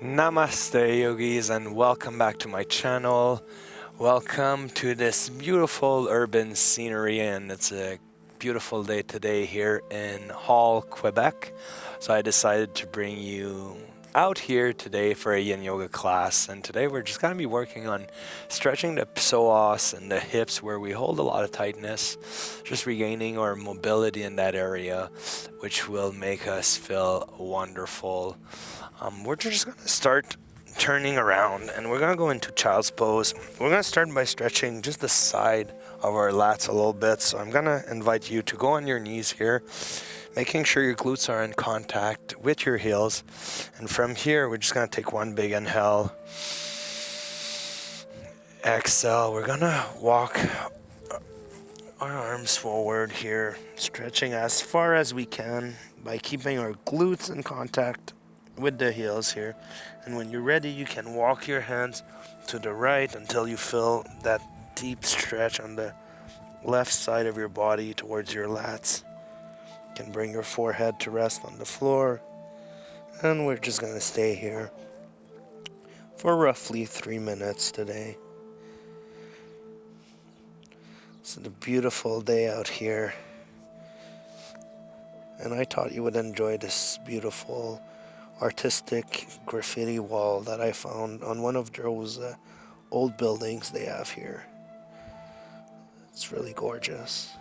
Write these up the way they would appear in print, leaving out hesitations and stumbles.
Namaste, yogis, and welcome back to my channel. Welcome to this beautiful urban scenery, and it's a beautiful day today here in Hall, Quebec. So I decided to bring you out here today for a yin yoga class, and today we're just going to be working on stretching the psoas and the hips where we hold a lot of tightness, just regaining our mobility in that area, which will make us feel wonderful. We're just going to start turning around, and we're going to go into child's pose. We're going to start by stretching just the side of our lats a little bit. So I'm going to invite you to go on your knees here, making sure your glutes are in contact with your heels. And from here, we're just going to take one big inhale. Exhale. We're going to walk our arms forward here, stretching as far as we can by keeping our glutes in contact with the heels here. And when you're ready, you can walk your hands to the right until you feel that deep stretch on the left side of your body towards your lats. You can bring your forehead to rest on the floor, and we're just going to stay here for roughly 3 minutes today. It's a beautiful day out here, and I thought you would enjoy this beautiful artistic graffiti wall that I found on one of those old buildings they have here. It's really gorgeous.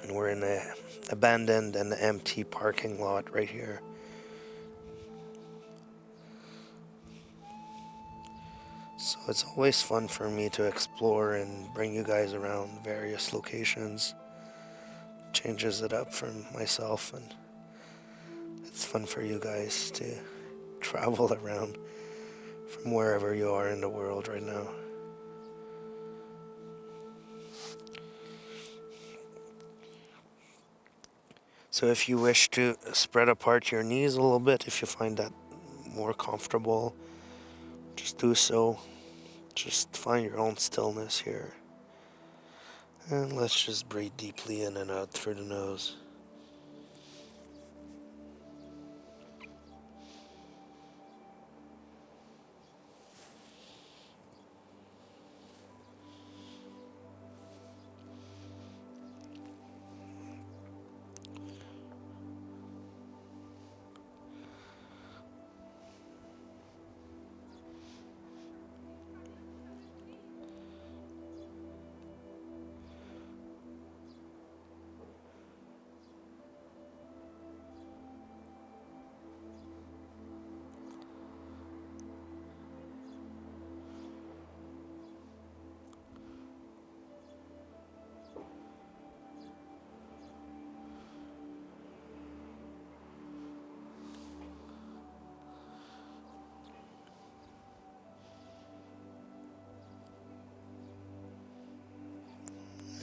And we're in an abandoned and empty parking lot right here. So it's always fun for me to explore and bring you guys around various locations. Changes it up for myself, and it's fun for you guys to travel around from wherever you are in the world right now. So if you wish to spread apart your knees a little bit, if you find that more comfortable, just do so. Just find your own stillness here. And let's just breathe deeply in and out through the nose.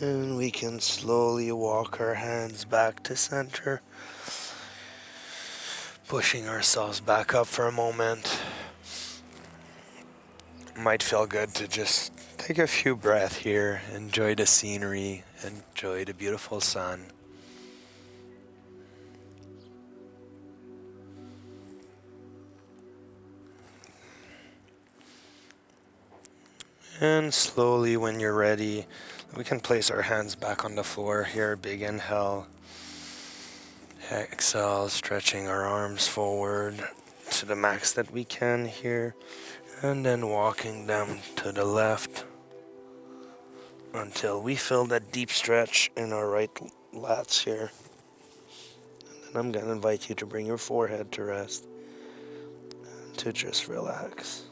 And we can slowly walk our hands back to center, pushing ourselves back up for a moment. Might feel good to just take a few breaths here, enjoy the scenery, enjoy the beautiful sun. And slowly, when you're ready, we can place our hands back on the floor here. Big inhale. Exhale, stretching our arms forward to the max that we can here. And then walking them to the left until we feel that deep stretch in our right lats here. And then I'm going to invite you to bring your forehead to rest and to just relax.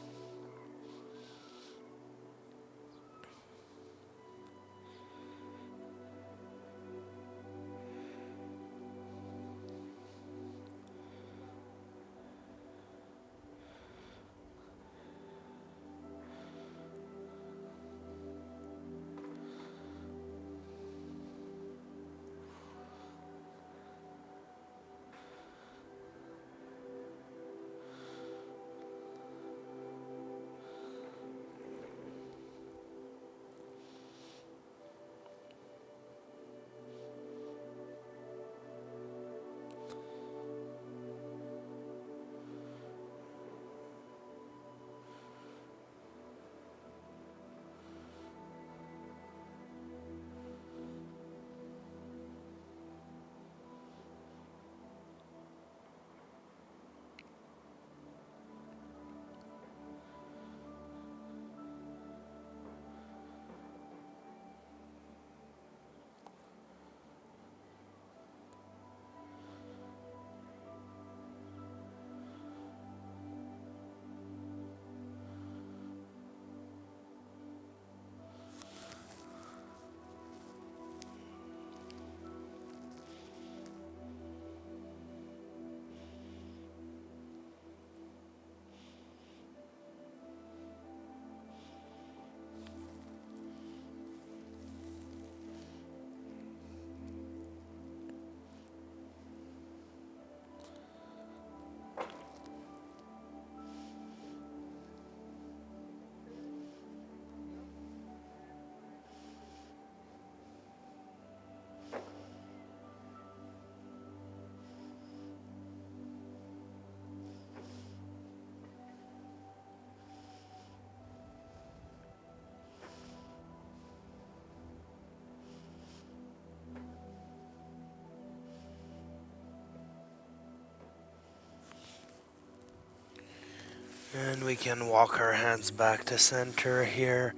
And we can walk our hands back to center here.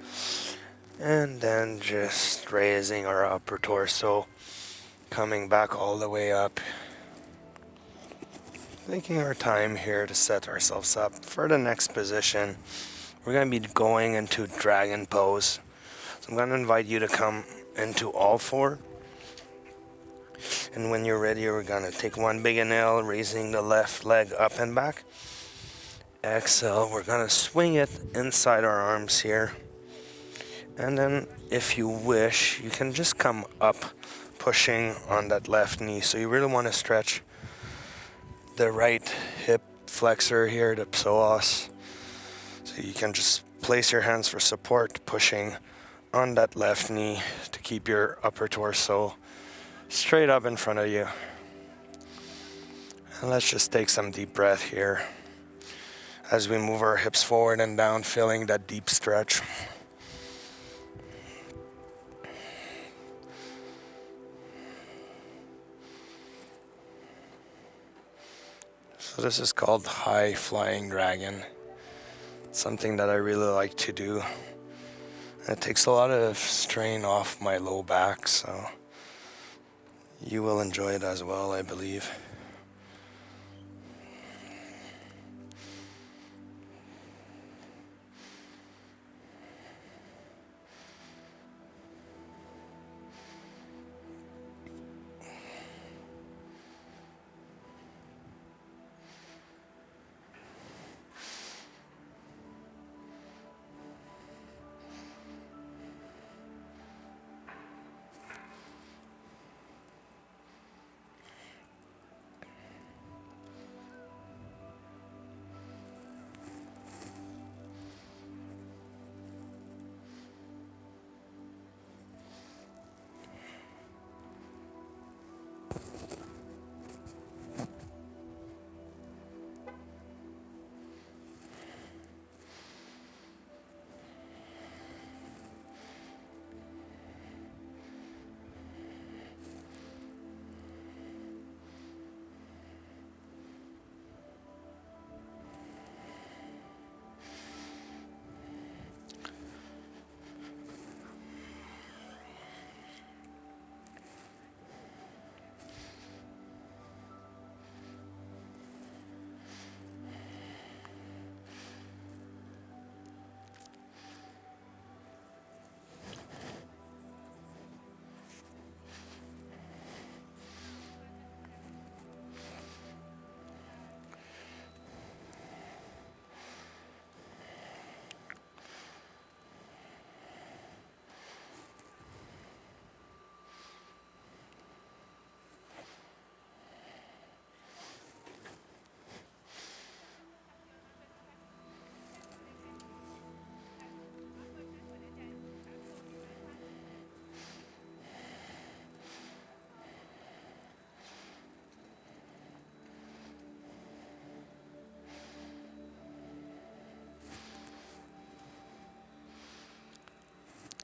And then just raising our upper torso, coming back all the way up. Taking our time here to set ourselves up for the next position. We're going to be going into dragon pose. So I'm going to invite you to come into all four. And when you're ready, we're going to take one big inhale, raising the left leg up and back. Exhale, we're going to swing it inside our arms here. And then if you wish, you can just come up, pushing on that left knee. So you really want to stretch the right hip flexor here, the psoas. So you can just place your hands for support, pushing on that left knee to keep your upper torso straight up in front of you. And let's just take some deep breath here as we move our hips forward and down, feeling that deep stretch. So this is called high flying dragon. It's something that I really like to do. It takes a lot of strain off my low back, so you will enjoy it as well, I believe.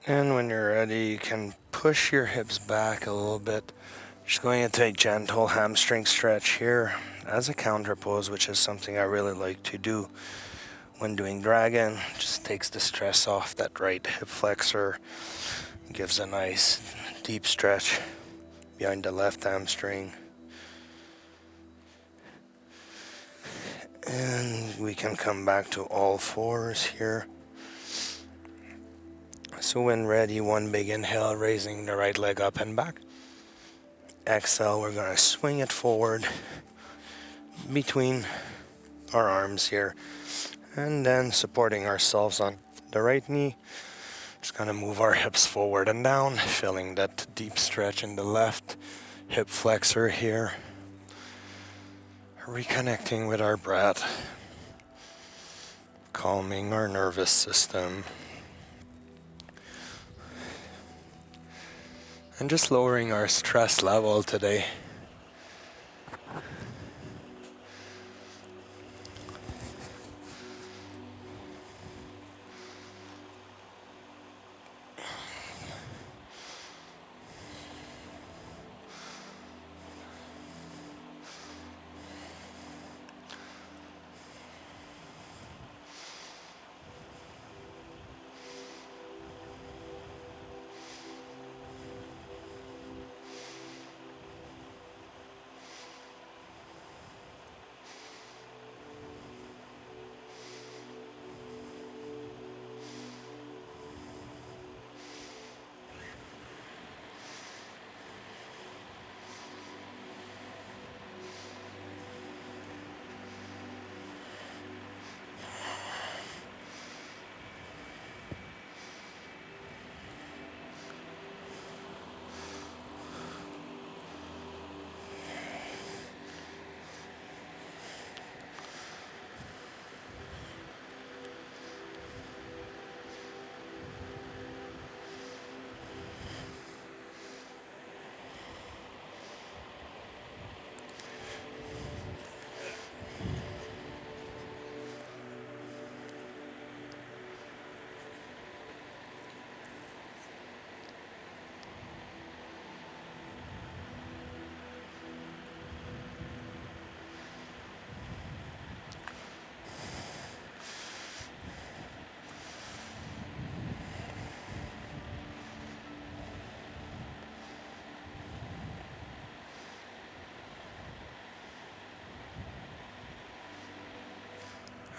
And when you're ready, you can push your hips back a little bit. Just going into a gentle hamstring stretch here as a counter pose, which is something I really like to do when doing dragon. Just takes the stress off that right hip flexor, gives a nice deep stretch behind the left hamstring. And we can come back to all fours here. So when ready, one big inhale, raising the right leg up and back. Exhale, we're going to swing it forward between our arms here. And then supporting ourselves on the right knee. Just going to move our hips forward and down, feeling that deep stretch in the left hip flexor here. Reconnecting with our breath. Calming our nervous system. And just lowering our stress level today.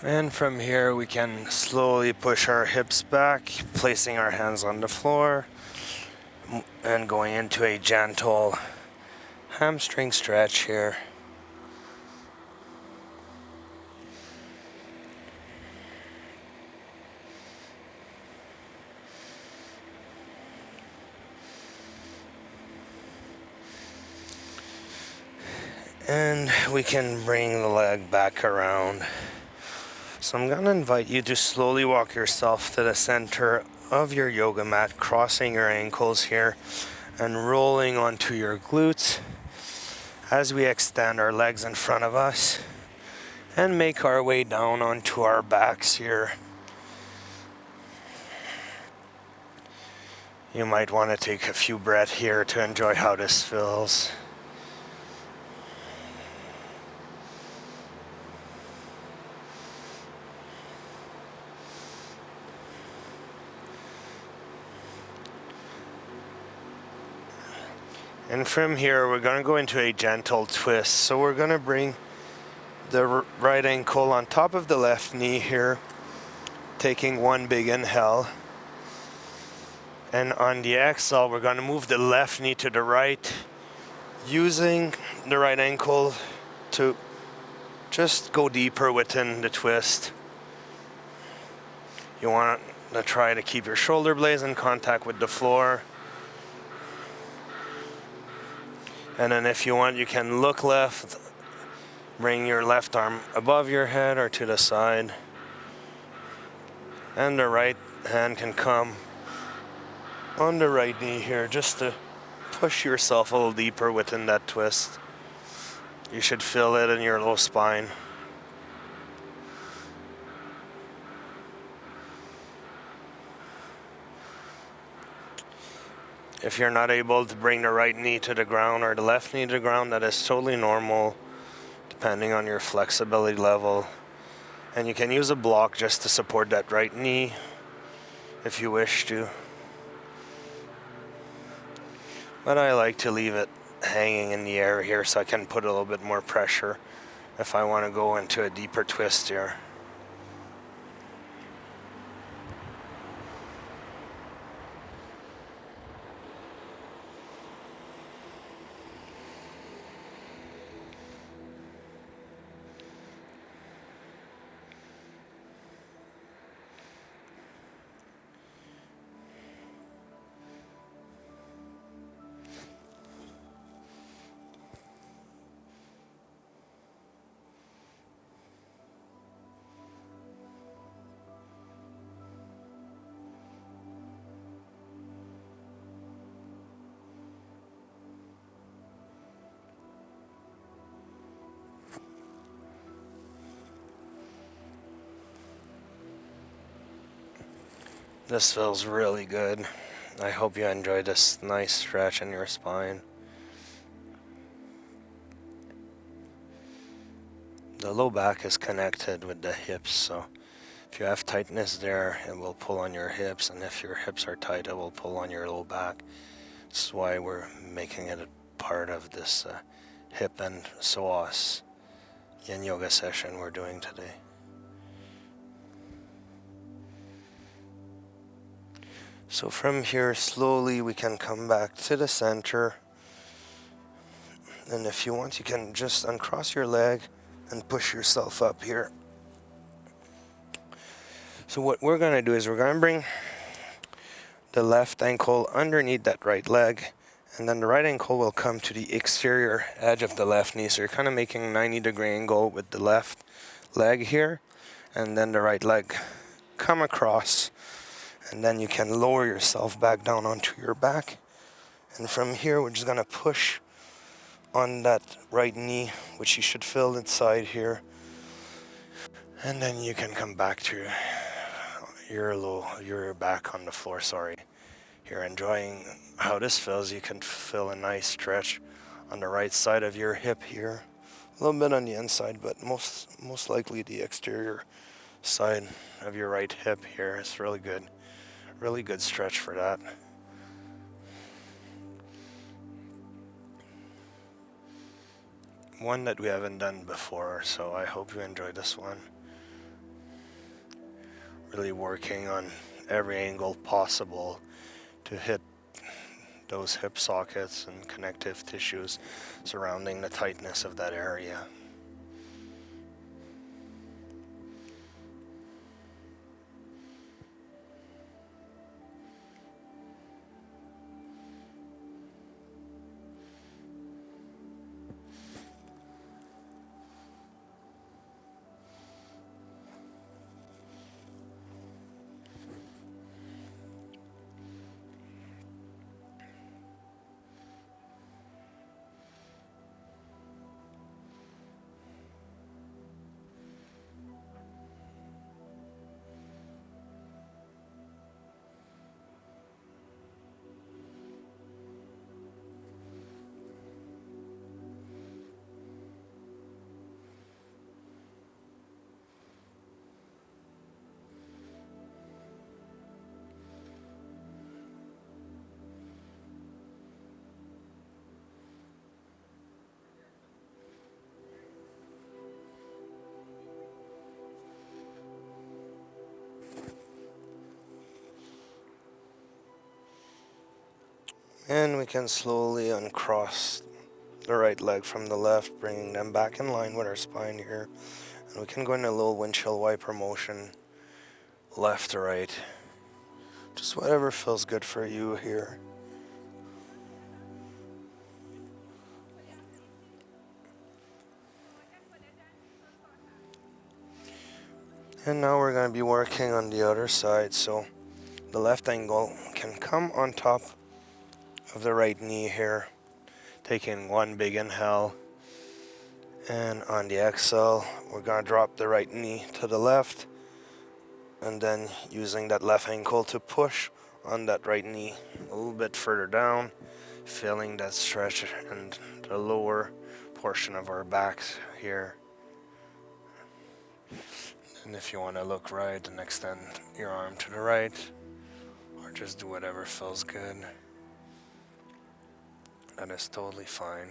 And from here we can slowly push our hips back, placing our hands on the floor and going into a gentle hamstring stretch here. And we can bring the leg back around. So I'm going to invite you to slowly walk yourself to the center of your yoga mat, crossing your ankles here and rolling onto your glutes as we extend our legs in front of us and make our way down onto our backs here. You might want to take a few breaths here to enjoy how this feels. And from here, we're going to go into a gentle twist. So we're going to bring the right ankle on top of the left knee here, taking one big inhale. And on the exhale, we're going to move the left knee to the right, using the right ankle to just go deeper within the twist. You want to try to keep your shoulder blades in contact with the floor. And then if you want, you can look left, bring your left arm above your head or to the side. And the right hand can come on the right knee here, just to push yourself a little deeper within that twist. You should feel it in your low spine. If you're not able to bring the right knee to the ground or the left knee to the ground, that is totally normal, depending on your flexibility level. And you can use a block just to support that right knee if you wish to. But I like to leave it hanging in the air here so I can put a little bit more pressure if I want to go into a deeper twist here. This feels really good. I hope you enjoy this nice stretch in your spine. The low back is connected with the hips, so if you have tightness there, it will pull on your hips, and if your hips are tight, it will pull on your low back. That's why we're making it a part of this hip and psoas yin yoga session we're doing today. So from here, slowly we can come back to the center. And if you want, you can just uncross your leg and push yourself up here. So what we're going to do is we're going to bring the left ankle underneath that right leg, and then the right ankle will come to the exterior edge of the left knee. So you're kind of making a 90-degree angle with the left leg here, and then the right leg come across. And then you can lower yourself back down onto your back. And from here, we're just going to push on that right knee, which you should feel inside here. And then you can come back to your back on the floor, sorry. You're enjoying how this feels. You can feel a nice stretch on the right side of your hip here. A little bit on the inside, but most likely the exterior side of your right hip here. It's really good. Really good stretch for that. One that we haven't done before, so I hope you enjoy this one. Really working on every angle possible to hit those hip sockets and connective tissues surrounding the tightness of that area. And we can slowly uncross the right leg from the left, bringing them back in line with our spine here. And we can go in a little windshield wiper motion, left to right. Just whatever feels good for you here. And now we're going to be working on the other side. So the left ankle can come on top of the right knee here, taking one big inhale. And on the exhale, we're going to drop the right knee to the left, and then using that left ankle to push on that right knee a little bit further down, feeling that stretch in the lower portion of our backs here. And if you want to look right and extend your arm to the right, or just do whatever feels good, that is totally fine.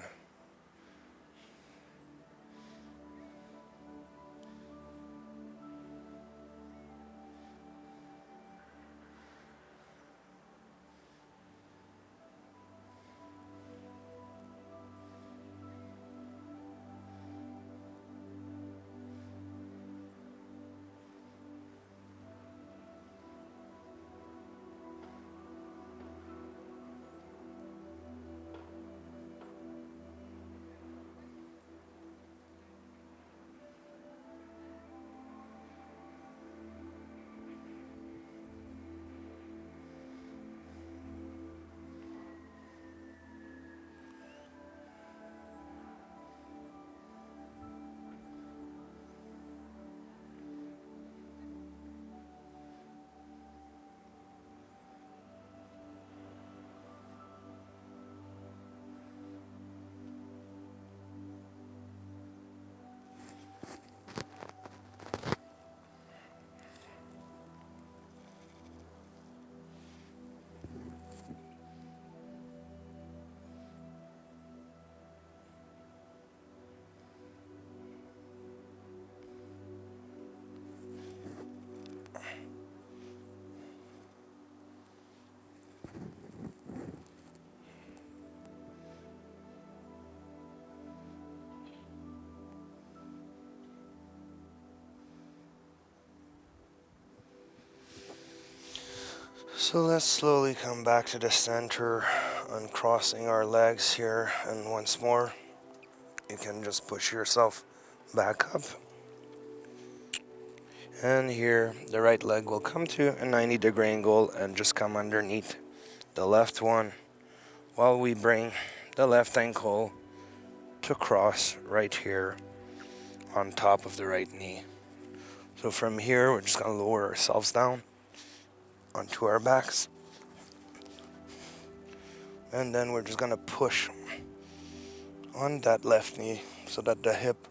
So let's slowly come back to the center, uncrossing our legs here, and once more, you can just push yourself back up. And here, the right leg will come to a 90-degree angle and just come underneath the left one, while we bring the left ankle to cross right here on top of the right knee. So from here, we're just going to lower ourselves down onto our backs. And then we're just going to push on that left knee so that the hip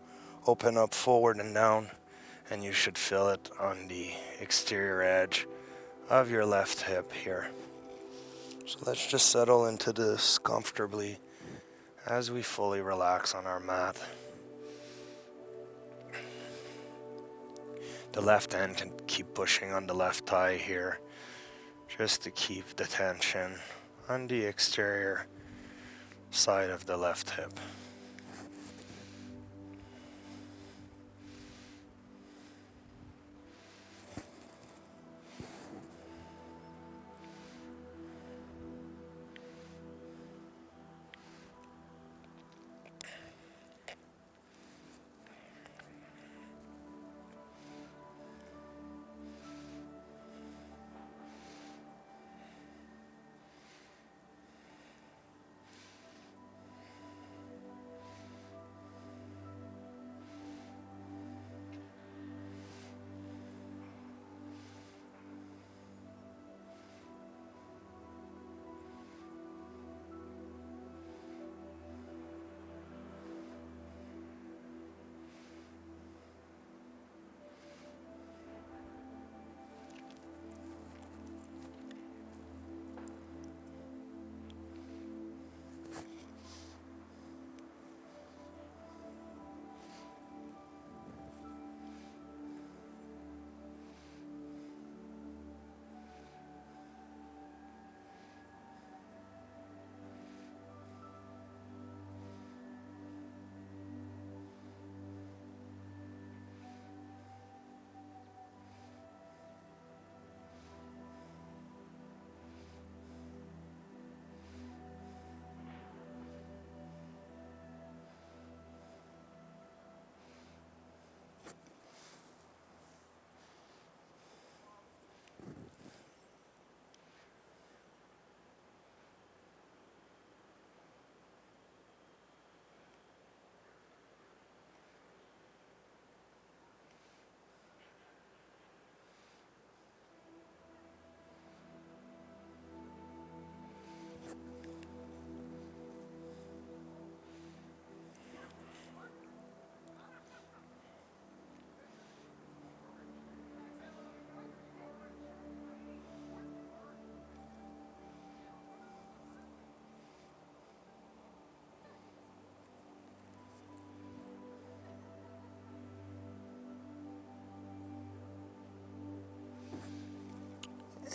open up forward and down, and you should feel it on the exterior edge of your left hip here. So let's just settle into this comfortably as we fully relax on our mat. The left hand can keep pushing on the left thigh here, just to keep the tension on the exterior side of the left hip.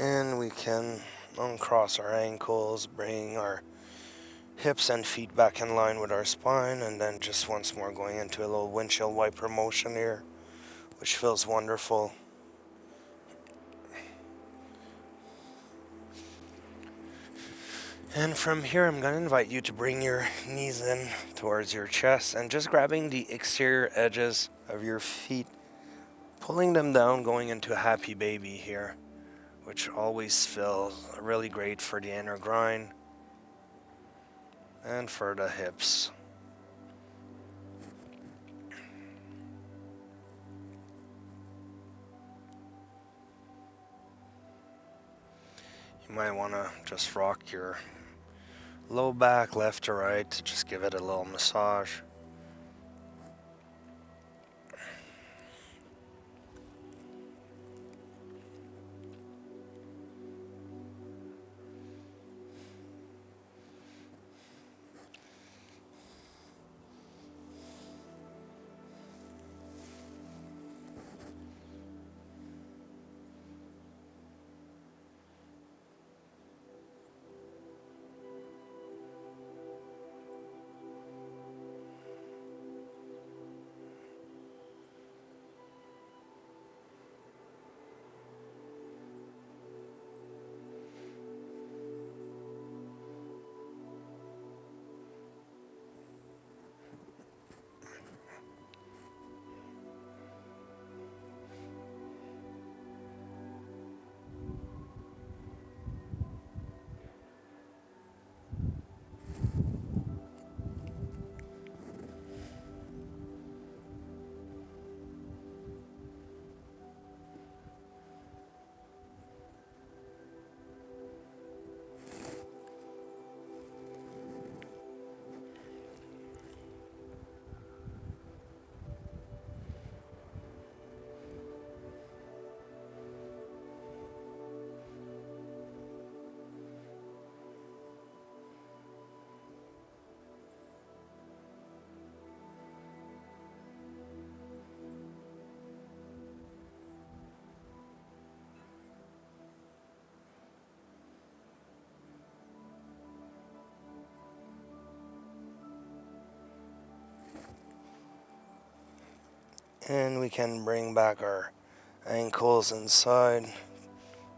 And we can uncross our ankles, bring our hips and feet back in line with our spine, and then just once more going into a little windshield wiper motion here, which feels wonderful. And from here, I'm going to invite you to bring your knees in towards your chest and just grabbing the exterior edges of your feet, pulling them down, going into a happy baby here, which always feels really great for the inner groin and for the hips. You might want to just rock your low back left to right to just give it a little massage. And we can bring back our ankles inside,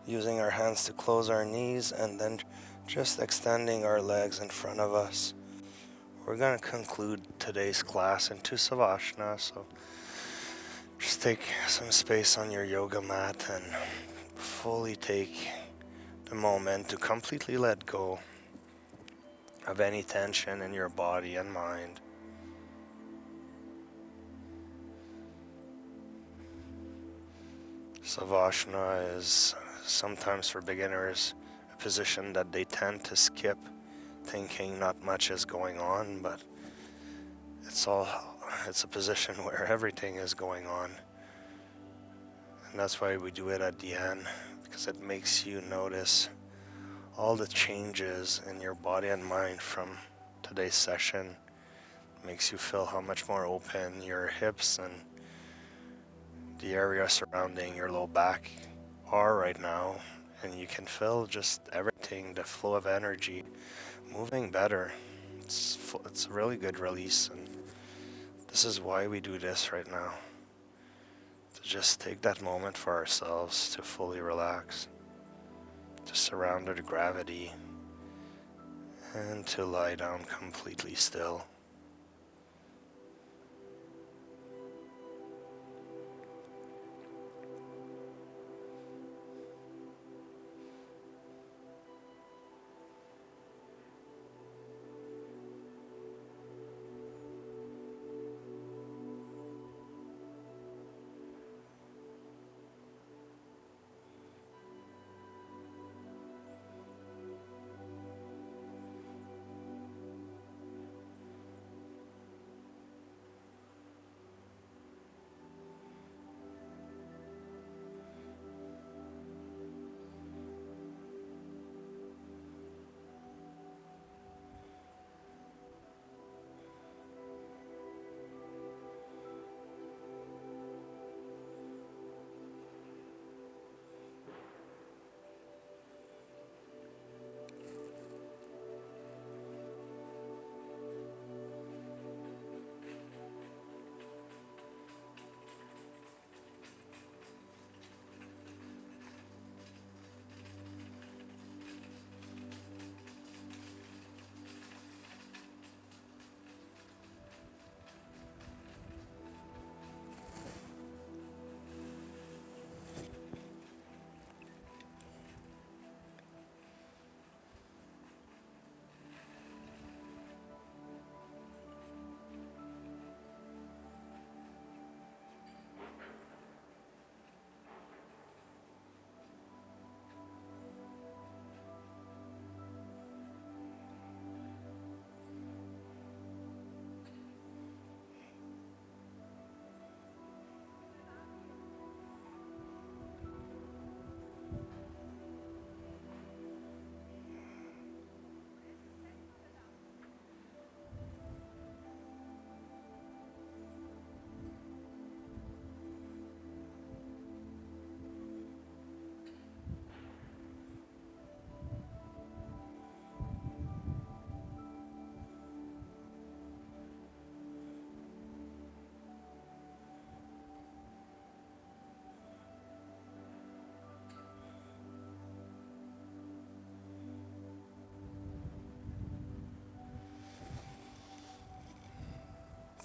using our hands to close our knees, and then just extending our legs in front of us. We're going to conclude today's class into Savasana, so just take some space on your yoga mat and fully take the moment to completely let go of any tension in your body and mind. Savasana is sometimes for beginners a position that they tend to skip, thinking not much is going on, but it's a position where everything is going on. And that's why we do it at the end, because it makes you notice all the changes in your body and mind from today's session. It makes you feel how much more open your hips and the area surrounding your low back are right now, and you can feel just everything, the flow of energy moving better. It's a really good release, and this is why we do this right now, to just take that moment for ourselves to fully relax, to surrender to gravity, and to lie down completely still.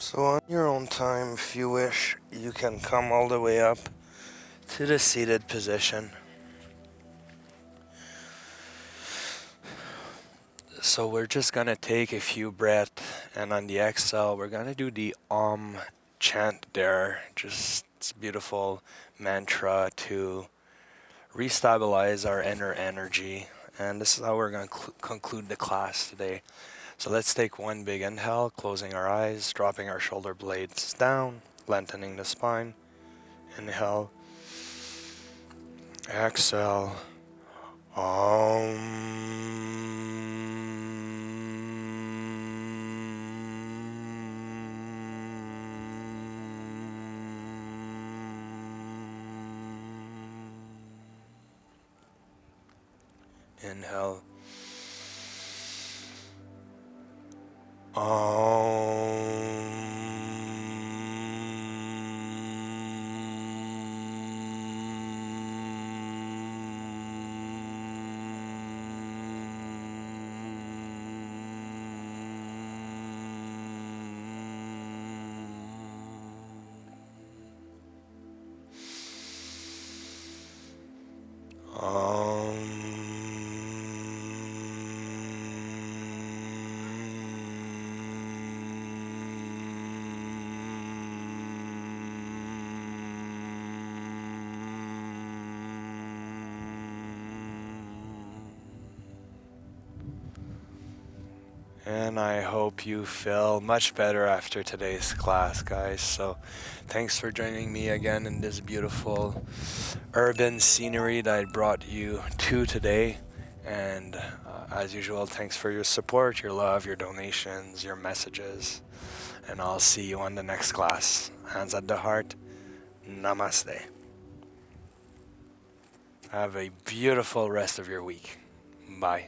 So on your own time, if you wish, you can come all the way up to the seated position. So we're just gonna take a few breaths, and on the exhale, we're gonna do the chant there. Just it's a beautiful mantra to restabilize our inner energy. And this is how we're gonna conclude the class today. So let's take one big inhale, closing our eyes, dropping our shoulder blades down, lengthening the spine. Inhale, exhale. Inhale. And I hope you feel much better after today's class, guys. So thanks for joining me again in this beautiful urban scenery that I brought you to today. And as usual, thanks for your support, your love, your donations, your messages. And I'll see you on the next class. Hands at the heart. Namaste. Have a beautiful rest of your week. Bye.